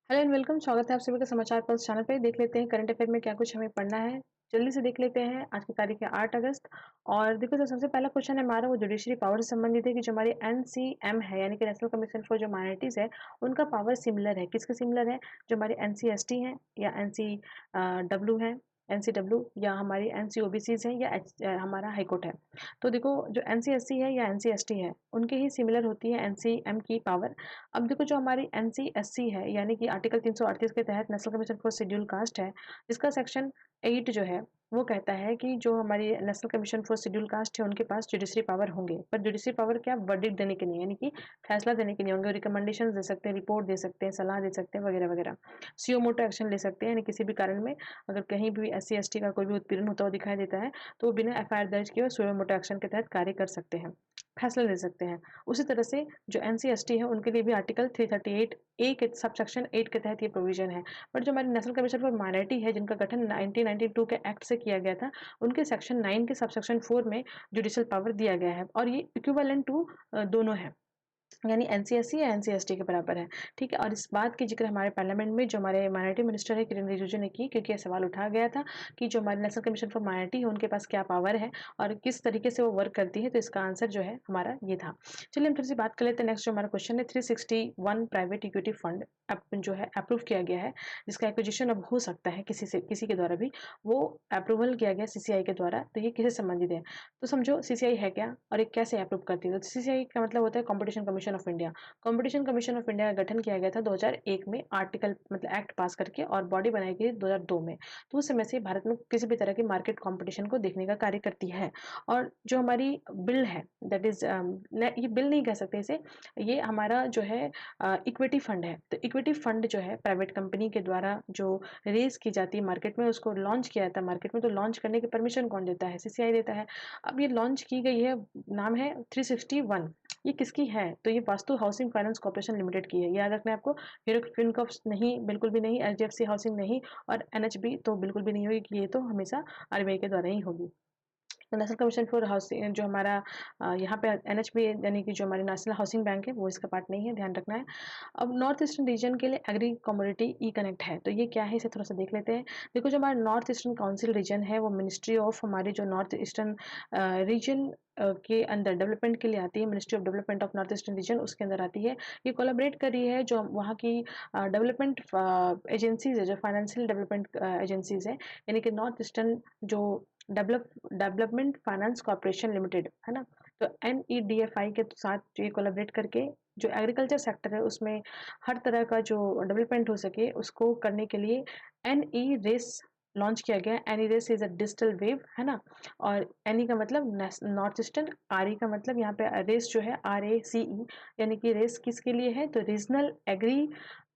Hello and welcome. स्वागत है आप सभी का समाचार पल्स चैनल पे। देख लेते हैं करंट अफेयर में क्या कुछ हमें पढ़ना है। जल्दी से देख लेते हैं। आज की तारीख है 8 अगस्त और देखो, तो सबसे पहला क्वेश्चन है हमारा वो जुडिशरी पावर से संबंधित है कि जो हमारी एनसीएम है यानी कि नेशनल कमीशन फॉर जो माइनॉरिटीज है, उनका पावर सिमिलर है। किसके सिमिलर है? जो हमारी एनसीएसटी है या एनसीडब्ल्यू है, एनसीडब्ल्यू या हमारी एनसीओबीसीज है या हमारा हाईकोर्ट है। तो देखो, जो एनसीएससी है या एनसीएसटी है उनके ही सिमिलर होती है एनसीएम की पावर। अब देखो, जो हमारी एनसीएससी है यानी कि आर्टिकल 338 के तहत national commission for schedule caste है, जिसका सेक्शन 8 जो है वो कहता है कि जो हमारी national commission for schedule caste है उनके पास जुडिशरी पावर होंगे, पर जुडिशरी पावर क्या, वर्डिक्ट देने के नहीं, यानी कि फैसला देने के नहीं होंगे। रिकमेंडेशन दे सकते हैं, रिपोर्ट दे सकते हैं, सलाह दे सकते हैं, वगैरह वगैरह। सीओ मोटो एक्शन ले सकते हैं, यानी किसी भी कारण में अगर कहीं भी एससी एसटी का कोई भी उत्पीड़न होता हुआ दिखाई देता है तो वो बिना एफआईआर दर्ज किए सीओ मोटो एक्शन के तहत कार्य कर सकते हैं, फैसला ले सकते हैं। उसी तरह से जो एनसीएसटी है उनके लिए भी आर्टिकल 338 ए के सबसेक्शन 8 के तहत ये प्रोविजन है। बट जो हमारी नेशनल कमीशन फॉर माइनॉरिटी है, जिनका गठन 1992 के एक्ट से किया गया था, उनके सेक्शन 9 के सबसेक्शन 4 में जुडिशियल पावर दिया गया है और ये इक्विवेलेंट टू दोनों है, यानी एनसीएससी या एनसीएसटी के बराबर है। ठीक है। और इस बात की जिक्र हमारे पार्लियामेंट में जो हमारे माइनॉरिटी मिनिस्टर है किरण रिजिजू ने की, क्योंकि यह सवाल उठाया गया था कि जो हमारे नेशनल कमीशन फॉर माइनॉरिटी है उनके पास क्या पावर है और किस तरीके से वो वर्क करती है। तो इसका आंसर जो है हमारा ये था। चलिए हम थोड़ी सी बात कर लेते हैं। नेक्स्ट जो हमारा क्वेश्चन है, 361 प्राइवेट इक्विटी फंड जो है अप्रूव किया गया है, जिसका एक्विजिशन अब हो सकता है किसी के द्वारा भी, वो अप्रूवल किया गया सीसीआई के द्वारा। तो ये किसे संबंधित है? तो समझो सीसीआई है क्या और ये कैसे अप्रूव करती है। तो सीसीआई का मतलब होता है competition commission of India. Competition commission of India का गठन किया गया था 2001 में, आर्टिकल मतलब एक्ट पास करके, और बॉडी बनाई गई 2002 में। तो उस समय से भारत में किसी भी तरह की मार्केट कॉम्पिटिशन को देखने का कार्य करती है। और जो हमारी बिल है, दैट इज ये बिल नहीं कह सकते इसे, ये हमारा जो है इक्विटी फंड है। तो इक्विटी फंड जो है प्राइवेट कंपनी के द्वारा जो रेज की जाती है मार्केट में, उसको लॉन्च किया जाता है मार्केट में। तो लॉन्च करने की परमिशन कौन देता है? सीसीआई देता है। अब ये लॉन्च की गई है, नाम है 361। ये किसकी है? तो ये vastu housing finance corporation limited की है। याद रखना है आपको। हीरो फिनकॉर्प नहीं, बिल्कुल भी नहीं। एचडीएफसी हाउसिंग नहीं, और एनएचबी तो बिल्कुल भी नहीं होगी, कि ये तो हमेशा आरबीआई के द्वारा ही होगी। तो नेशनल कमीशन फॉर हाउसिंग जो हमारा यहाँ पे एनएचबी यानी कि जो हमारी नेशनल हाउसिंग बैंक है, वो इसका पार्ट नहीं है, ध्यान रखना है। अब नॉर्थ ईस्टर्न रीजन के लिए एग्री कमोडिटी ई कनेक्ट है, तो ये क्या है इसे थोड़ा सा देख लेते हैं। देखो, जो हमारा नॉर्थ ईस्टर्न काउंसिल रीजन है वो मिनिस्ट्री ऑफ हमारी जो नॉर्थ ईस्टर्न रीजन के अंदर डेवलपमेंट के लिए आती है। Ministry of development of north eastern region उसके अंदर आती है। ये कोलैबोरेट कर रही है जो वहाँ की डेवलपमेंट एजेंसीज है, जो फाइनेंशियल डेवलपमेंट एजेंसीज है, यानी कि नॉर्थ ईस्टर्न जो डेवलपमेंट फाइनेंस कॉर्पोरेशन लिमिटेड है ना। तो एनईडीएफआई के साथ ये कोलैबोरेट करके जो एग्रीकल्चर सेक्टर है उसमें हर तरह का जो डेवलपमेंट हो सके उसको करने के लिए एनई रेस लॉन्च किया गया। Any race is a digital wave, है ना। और एनी का मतलब नॉर्थ ईस्टर्न, आर ई का मतलब यहाँ पे रेस जो है RACE, यानी कि रेस किसके लिए है? तो रीजनल एग्री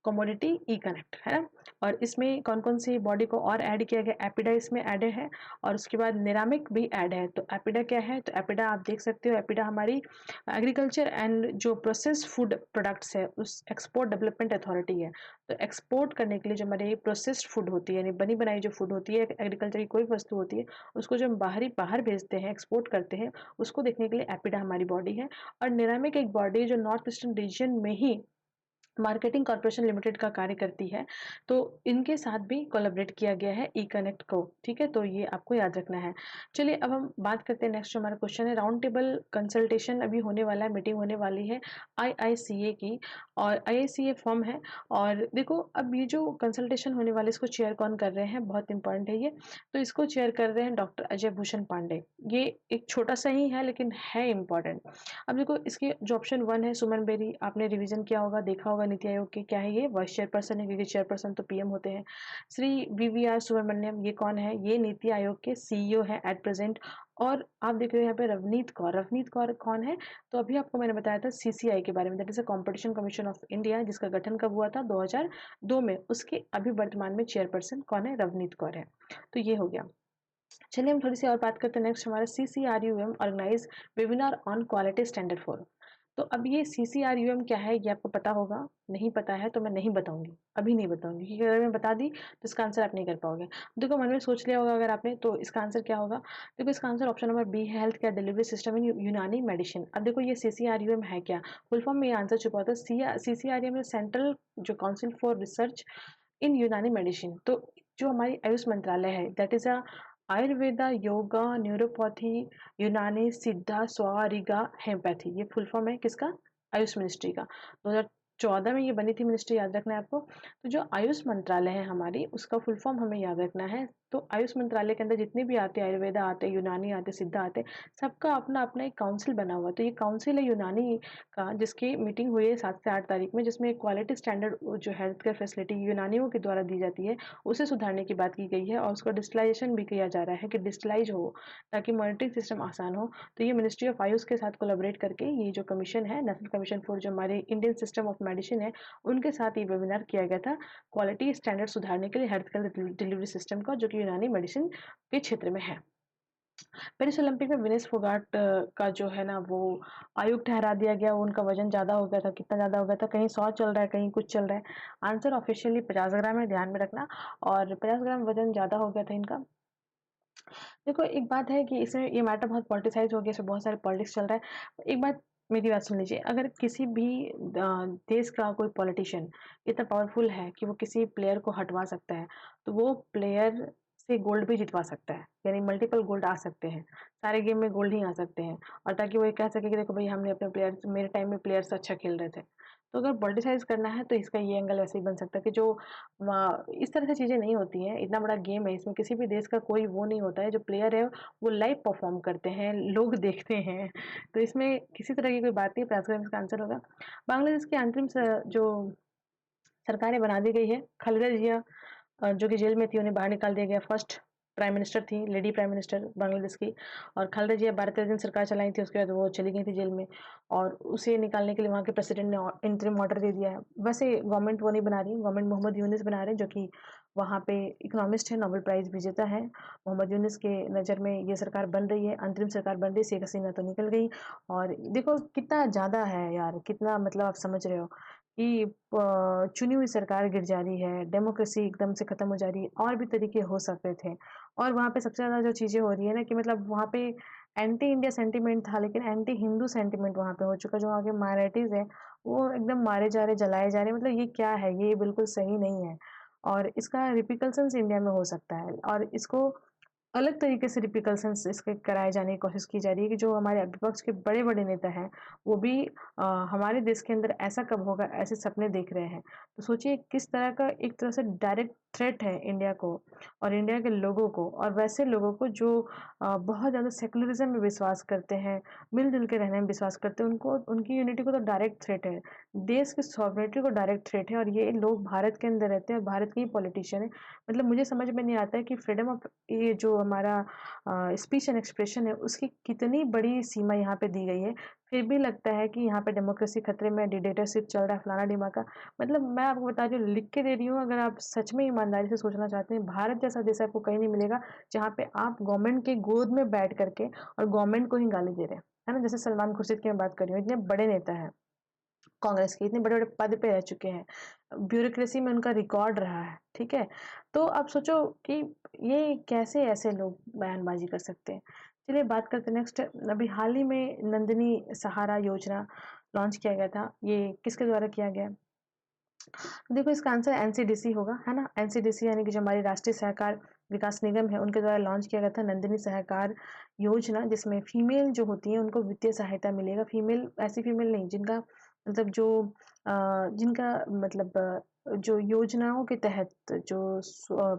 कमोडिटी ई कनेक्ट, है ना। और इसमें कौन कौन सी बॉडी को और ऐड किया गया? एपिडा इसमें ऐड है, और उसके बाद निरामिक भी ऐड है। तो एपिडा क्या है? तो एपिडा आप देख सकते हो, एपिडा हमारी एग्रीकल्चर एंड जो प्रोसेस फूड प्रोडक्ट्स है उस एक्सपोर्ट डेवलपमेंट अथॉरिटी है। तो एक्सपोर्ट करने के लिए जो हमारी प्रोसेस्ड फूड होती है, यानी बनी बनाई जो फूड होती है, एग्रीकल्चर की कोई वस्तु होती है, उसको जो हम बाहर भेजते हैं, एक्सपोर्ट करते हैं, उसको देखने के लिए एपिडा हमारी बॉडी है। और निरामिक एक बॉडी जो नॉर्थ ईस्टर्न रीजन में ही मार्केटिंग कॉर्पोरेशन लिमिटेड का कार्य करती है। तो इनके साथ भी कोलैबोरेट किया गया है ई कनेक्ट को। ठीक है, तो ये आपको याद रखना है। चलिए अब हम बात करते हैं। नेक्स्ट जो हमारा क्वेश्चन है, राउंड टेबल कंसल्टेशन अभी होने वाला है, मीटिंग होने वाली है आईआईसीए की, और आईआईसीए फॉर्म है। और देखो, अब ये जो कंसल्टेशन होने वाले इसको चेयर कौन कर रहे हैं, बहुत इंपॉर्टेंट है ये। तो इसको चेयर कर रहे हैं डॉक्टर अजय भूषण पांडे। ये एक छोटा सा ही है लेकिन है इंपॉर्टेंट। अब देखो, इसके जो ऑप्शन 1 है सुमन बेरी, आपने रिवीजन किया होगा, देखा होगा नीति आयोग के, क्या है ये? वाइस चेयरपर्सन है, क्योंकि चेयरपर्सन तो पीएम होते हैं। श्री वीवीआर सुब्रमण्यम, ये कौन है? ये नीति आयोग के सीईओ है एट प्रेजेंट। और आप देख रहे हो यहाँ पे रवनीत कौर। रवनीत कौर कौन है? तो अभी आपको मैंने बताया था सीसीआई के बारे में, that is a competition commission of India, जिसका गठन कब हुआ था? 2002 में। उसके अभी वर्तमान में चेयरपर्सन कौन है? रवनीत कौर है। तो ये हो गया। चलिए हम थोड़ी सी और बात करते हैं। नेक्स्ट हमारा CCRUM organize webinar on quality standard 4। तो अब ये CCRUM क्या है, ये आपको पता होगा। नहीं पता है तो मैं नहीं बताऊँगी, अभी नहीं बताऊँगी, क्योंकि अगर मैं बता दी तो इसका आंसर आप नहीं कर पाओगे। देखो मन में सोच लिया होगा अगर आपने, तो इसका आंसर क्या होगा? देखो इसका आंसर ऑप्शन नंबर बी है, health care delivery system in यूनानी मेडिसिन। अब देखो ये CCRUM है क्या? फुल फॉर्म में ये आंसर छुपा होता है। CCRUM है सेंट्रल जो काउंसिल फॉर रिसर्च इन यूनानी मेडिसिन। तो जो हमारी आयुष मंत्रालय है, that is a Ayurveda, yoga, neuropathy, यूनानी, सिद्धा, स्वारिगा, हेम्योपैथी। ये फुल फॉर्म है किसका? आयुष मिनिस्ट्री का। 2014 में ये बनी थी मिनिस्ट्री, याद रखना है आपको। तो जो आयुष मंत्रालय है हमारी, उसका फुल फॉर्म हमें याद रखना है। तो आयुष मंत्रालय के अंदर जितने भी आते हैं, आयुर्वेदा आते हैं, यूनानी आते, सिद्धा आते, सबका अपना अपना एक काउंसिल बना हुआ है। तो ये काउंसिल है यूनानी का, जिसकी मीटिंग हुई है 7 से 8 तारीख में, जिसमें क्वालिटी स्टैंडर्ड जो हेल्थ केयर फैसिलिटी यूनानियों के द्वारा दी जाती है, उसे सुधारने की बात की गई है। और उसका डिजिटलाइजेशन भी किया जा रहा है कि डिजिटलाइज हो, ताकि मॉनिटरिंग सिस्टम आसान हो। तो ये मिनिस्ट्री ऑफ आयुष के साथ कोलैबोरेट करके ये जो कमीशन है, नेशनल कमीशन फॉर जो हमारे इंडियन सिस्टम ऑफ मेडिसिन है, उनके साथ ये वेबिनार किया गया था क्वालिटी स्टैंडर्ड सुधारने के लिए हेल्थ केयर डिलीवरी सिस्टम का, जो कि यूनानी मेडिसिन के क्षेत्र में है। पेरिस ओलंपिक में विनेश फोगाट का जो है ना वो आयुक्त ठहरा दिया गया। उनका वजन ज़्यादा हो गया था। कितना ज़्यादा हो गया था? कहीं 100 चल रहा है, कहीं कुछ चल रहा है। आंसर ऑफिशियली 50 ग्राम है, ध्यान में रखना। और 50 ग्राम वजन ज़्यादा हो गया था इनका। देखो एक बात है कि इसमें ये मैटर बहुत पॉलिटिसाइज हो गया, इसमें बहुत सारे पॉलिटिक्स चल रहा है। एक बात मेरी बात सुन लीजिए, अगर किसी भी देश का कोई पॉलिटिशियन इतना पावरफुल है कि वो किसी प्लेयर को हटवा सकता है, तो वो प्लेयर से गोल्ड भी जितवा सकता है, यानी मल्टीपल गोल्ड आ सकते हैं। सारे गेम में गोल्ड ही आ सकते हैं, और ताकि वो ये कह सके कि देखो भाई हमने अपने प्लेयर, मेरे टाइम में प्लेयर्स अच्छा खेल रहे थे। तो अगर पॉलिटिसाइज करना है तो इसका ये एंगल वैसे ही बन सकता है कि जो इस तरह से चीज़ें नहीं होती हैं। इतना बड़ा गेम है, इसमें किसी भी देश का कोई वो नहीं होता है। जो प्लेयर है वो लाइव परफॉर्म करते हैं, लोग देखते हैं। तो इसमें किसी तरह की कोई बात नहीं, प्रेस का आंसर होगा। बांग्लादेश की अंतरिम जो सरकारें बना दी गई है। खालिदा जिया जो कि जेल में थी, उन्हें बाहर निकाल दिया गया। फर्स्ट प्राइम मिनिस्टर थी, लेडी प्राइम मिनिस्टर बांग्लादेश की। और खालिदा जिया 12-13 दिन सरकार चलाई थी, उसके बाद वो चली गई थी जेल में। और उसे निकालने के लिए वहाँ के प्रेसिडेंट ने इंटरिम ऑर्डर दे दिया है। वैसे गवर्नमेंट वो नहीं बना रही, गवर्नमेंट मोहम्मद यूनिस बना रहे हैं, जो कि वहाँ पे इकोनॉमिस्ट है, नोबेल प्राइज विजेता है। मोहम्मद यूनिस के नज़र में ये सरकार बन रही है, अंतरिम सरकार बन रही है। शेख हसीना तो निकल गई। और देखो कितना ज़्यादा है यार, कितना मतलब आप समझ रहे हो कि चुनी हुई सरकार गिर जा रही है, डेमोक्रेसी एकदम से खत्म हो जा रही है। और भी तरीके हो सकते थे। और वहाँ पे सबसे ज़्यादा जो चीज़ें हो रही है ना, कि मतलब वहाँ पे एंटी इंडिया सेंटीमेंट था, लेकिन एंटी हिंदू सेंटीमेंट वहाँ पे हो चुका। जो वहाँ के माइनॉरिटीज़ है वो एकदम मारे जा रहे, जलाए जा रहे। मतलब ये क्या है, ये बिल्कुल सही नहीं है। और इसका रिपिकल्सन्स इंडिया में हो सकता है, और इसको अलग तरीके से रिप्रिकल्सन्स इसके कराए जाने की कोशिश की जा रही है कि जो हमारे विपक्ष के बड़े बड़े नेता हैं, वो भी हमारे देश के अंदर ऐसा कब होगा, ऐसे सपने देख रहे हैं। तो सोचिए किस तरह का एक तरह से डायरेक्ट थ्रेट है इंडिया को और इंडिया के लोगों को, और वैसे लोगों को जो बहुत ज़्यादा सेकुलरिज्म में विश्वास करते हैं, मिलजुल के रहने में विश्वास करते हैं। उनको, उनकी यूनिटी को तो डायरेक्ट थ्रेट है, देश की सॉवरेनिटी को डायरेक्ट थ्रेट है। और ये लोग भारत के अंदर रहते हैं, भारत के ही पॉलिटिशियन है। मतलब मुझे समझ में नहीं आता है कि फ्रीडम ऑफ, ये जो हमारा स्पीच एंड एक्सप्रेशन है, उसकी कितनी बड़ी सीमा यहाँ पे दी गई है। फिर भी लगता है कि यहाँ पे डेमोक्रेसी खतरे में, डिक्टेटरशिप चल रहा है, फलाना ढिमाका। मतलब मैं आपको बता रही हूँ, लिख के दे रही हूँ। अगर आप सच में ईमानदारी से सोचना चाहते हैं, भारत जैसा देश आपको कहीं नहीं मिलेगा जहाँ पे आप गवर्नमेंट के गोद में बैठ करके और गवर्नमेंट को ही गाली दे रहे हैं, है ना। जैसे सलमान खुर्शीद की मैं बात कर रही हूँ, इतने बड़े नेता हैं कांग्रेस के, इतने बड़े बड़े पद पे रह चुके हैं, ब्यूरोक्रेसी में उनका रिकॉर्ड रहा है, ठीक है। तो अब सोचो कि ये कैसे ऐसे लोग बयानबाजी कर सकते हैं। चलिए बात करते हैं नेक्स्ट। अभी हाल ही में नंदिनी सहारा योजना लॉन्च किया गया था। ये किसके द्वारा किया गया? देखो इसका आंसर एनसीडीसी होगा, है ना। एनसीडीसी यानी कि जो हमारी राष्ट्रीय सहकार विकास निगम है, उनके द्वारा लॉन्च किया गया था नंदिनी सहकार योजना, जिसमें फीमेल जो होती है उनको वित्तीय सहायता मिलेगा। फीमेल, ऐसी फीमेल नहीं जिनका मतलब जो जिनका मतलब जो योजनाओं के तहत जो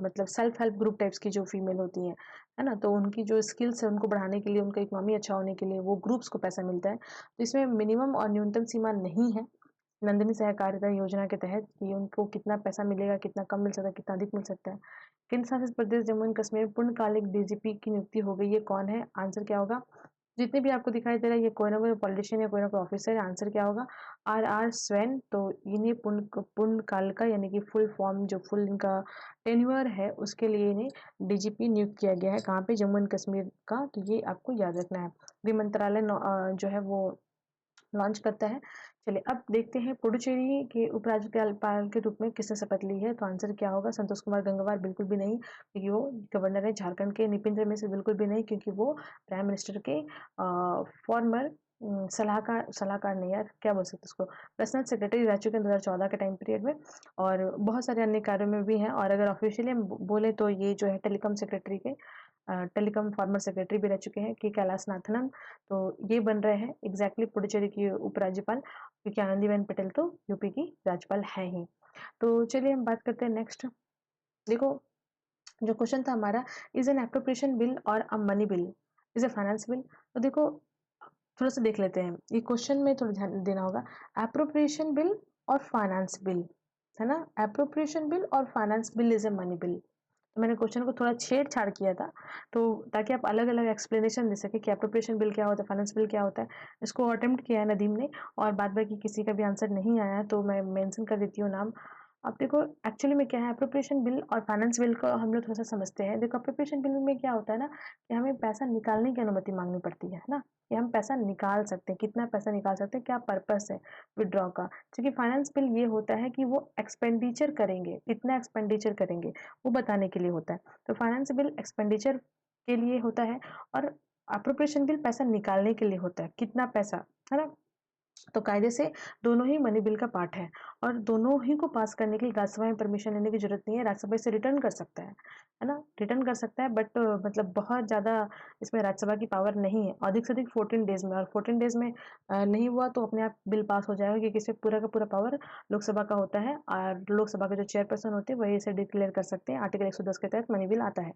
मतलब सेल्फ हेल्प ग्रुप टाइप्स की जो फीमेल होती हैं, है ना, तो उनकी जो स्किल्स है उनको बढ़ाने के लिए, उनका इकोनॉमी अच्छा होने के लिए वो ग्रुप्स को पैसा मिलता है। तो इसमें मिनिमम और न्यूनतम सीमा नहीं है नंदिनी सहकारिता योजना के तहत कि उनको कितना पैसा मिलेगा, कितना कम मिल सकता है, कितना अधिक मिल सकता है। केंद्र शासित प्रदेश जम्मू एंड कश्मीर में पूर्णकालिक डीजीपी की नियुक्ति हो गई है। कौन है? आंसर क्या होगा? जितने भी आपको दिखाई दे रहा है, ये कोई ना कोई पॉलिटिशियन या कोई ना कोई ऑफिसर है। आंसर क्या होगा? RR swan. तो इन्हें पूर्णकाल का यानी कि फुल फॉर्म, जो फुल इनका टेन्योर है, उसके लिए इन्हें डीजीपी नियुक्त किया गया है। कहाँ पे? जम्मू एंड कश्मीर का। तो ये आपको याद रखना है। गृह मंत्रालय जो है वो लॉन्च करता है। चलिए अब देखते हैं पुडुचेरी के उपराज्यपाल के रूप में किसने शपथ ली है, तो आंसर क्या होगा? संतोष कुमार गंगवार बिल्कुल भी नहीं, क्योंकि वो गवर्नर है झारखंड के। निपिंद्र मिश्र बिल्कुल भी नहीं, क्योंकि वो प्राइम मिनिस्टर के फॉर्मर सलाहकार सलाहकार नहीं यार, क्या बोल सकते उसको, पर्सनल सेक्रेटरी रह चुके हैं 2014 के टाइम पीरियड में, और बहुत सारे अन्य कार्यों में भी हैं। और अगर ऑफिशियली हम बोले तो ये जो है टेलीकॉम सेक्रेटरी के टेलीकॉम फॉर्मर सेक्रेटरी भी रह चुके हैं कि कैलाश नाथनम, तो ये बन रहे हैं एग्जैक्टली पुडुचेरी की उपराज्यपाल, क्योंकि आनंदीबेन पटेल तो यूपी की राज्यपाल है ही। तो चलिए हम बात करते हैं नेक्स्ट। देखो जो क्वेश्चन था हमारा, इज एन एप्रोप्रिएशन बिल और a money bill is a finance bill. तो देखो थोड़ा सा देख लेते हैं, ये क्वेश्चन में थोड़ा ध्यान देना होगा। एप्रोप्रिएशन बिल और फाइनेंस बिल है ना, एप्रोप्रिएशन बिल और finance bill is a money bill. तो मैंने क्वेश्चन को थोड़ा छेड़छाड़ किया था, तो ताकि आप अलग अलग एक्सप्लेनेशन दे सके कि एप्रोप्रिएशन बिल क्या होता है, फाइनेंस बिल क्या होता है। इसको अटेम्प्ट किया है नदीम ने, और बाद बाकी किसी का भी आंसर नहीं आया है, तो मैं मेंशन कर देती हूँ नाम। अब देखो एक्चुअली में क्या है, अप्रोप्रिएशन बिल और फाइनेंस बिल को हम लोग थोड़ा सा समझते हैं। देखो अप्रोप्रिएशन बिल में क्या होता है ना, कि हमें पैसा निकालने की अनुमति मांगनी पड़ती है ना, कि हम पैसा निकाल सकते हैं, कितना पैसा निकाल सकते हैं, क्या पर्पस है विड्रॉ का। क्योंकि फाइनेंस बिल ये होता है कि वो एक्सपेंडिचर करेंगे, कितना एक्सपेंडिचर करेंगे वो बताने के लिए होता है। तो फाइनेंस बिल एक्सपेंडिचर के लिए होता है, और अप्रोप्रिएशन बिल पैसा निकालने के लिए होता है, कितना पैसा, है ना। तो कायदे से दोनों ही मनी बिल का पार्ट है, और दोनों ही को पास करने के लिए राज्यसभा में परमिशन लेने की जरूरत नहीं है। राज्यसभा से रिटर्न कर सकता है ना, रिटर्न कर सकता है, बट मतलब बहुत ज़्यादा इसमें राज्यसभा की पावर नहीं है। अधिक से अधिक 14 डेज में, और 14 डेज में नहीं हुआ तो अपने आप बिल पास हो जाएगा, क्योंकि इसमें पूरा का पूरा पावर लोकसभा का होता है, और लोकसभा के जो चेयरपर्सन होते हैं वही इसे डिक्लेयर कर सकते हैं। आर्टिकल 110 के तहत मनी बिल आता है।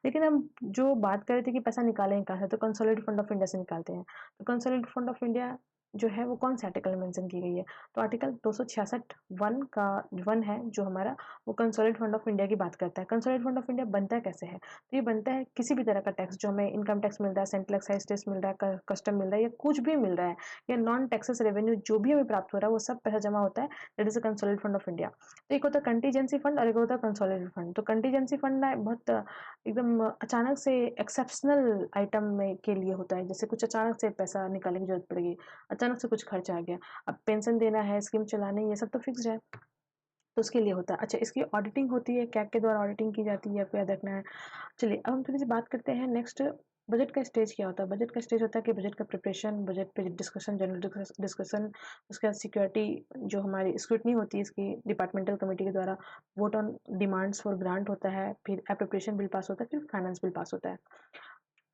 लेकिन हम जो बात कर रहे थे कि पैसा निकालें कहाँ से, तो कंसोलिडेटेड फंड ऑफ इंडिया से निकालते हैं। तो कंसोलिडेटेड फंड ऑफ इंडिया जो है वो कौन से आर्टिकल में मेंशन की गई है, तो आर्टिकल 266 वन का वन है जो हमारा, वो कंसोलिडेटेड फंड ऑफ इंडिया की बात करता है। कंसोलिडेटेड फंड ऑफ इंडिया बनता कैसे है, तो ये बनता है किसी भी तरह का टैक्स जो हमें इनकम टैक्स मिल रहा है, सेंट्रल एक्साइज टैक्स मिल रहा है, कस्टम मिल रहा है, या कुछ भी मिल रहा है, या नॉन टैक्सेस रेवेन्यू जो भी हमें प्राप्त हो रहा है, वो सब पैसा जमा होता है, that is a consolidated fund of India. तो एक होता है कंटीजेंसी फंड और एक होता है कंसोलिडेटेड फंड। तो कंटीजेंसी फंड ना बहुत एकदम अचानक से एक्सेप्शनल आइटम में के लिए होता है, जैसे कुछ अचानक से पैसा निकालने की जरूरत पड़ेगी, अचानक से कुछ खर्च आ गया, अब पेंशन देना है, स्कीम चलानी, ये सब तो फिक्स्ड है, तो उसके लिए होता है। अच्छा, इसकी ऑडिटिंग होती है, कैग के द्वारा ऑडिटिंग की जाती है, आपको याद रखना है। चलिए अब हम थोड़ी सी बात करते हैं नेक्स्ट, बजट का स्टेज क्या होता है। बजट का स्टेज होता है कि बजट का प्रिपरेशन, बजट पे डिस्कशन, जनरल डिस्कशन, उसके बाद सिक्योरिटी जो हमारी स्क्रूटनी होती है इसकी डिपार्टमेंटल कमेटी के द्वारा, vote on demands for grant होता है, फिर एप्रोप्रिएशन बिल पास होता है, फिर फाइनेंस बिल पास होता है।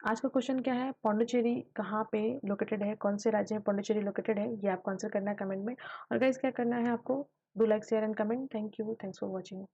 आज का क्वेश्चन क्या है, पौंडीचेरी कहाँ पे लोकेटेड है, कौन से राज्य में पौंडीचेरी लोकेटेड है, ये आपको आंसर करना है कमेंट में। और गाइस क्या करना है आपको, do like share and comment. Thank you, thanks for watching.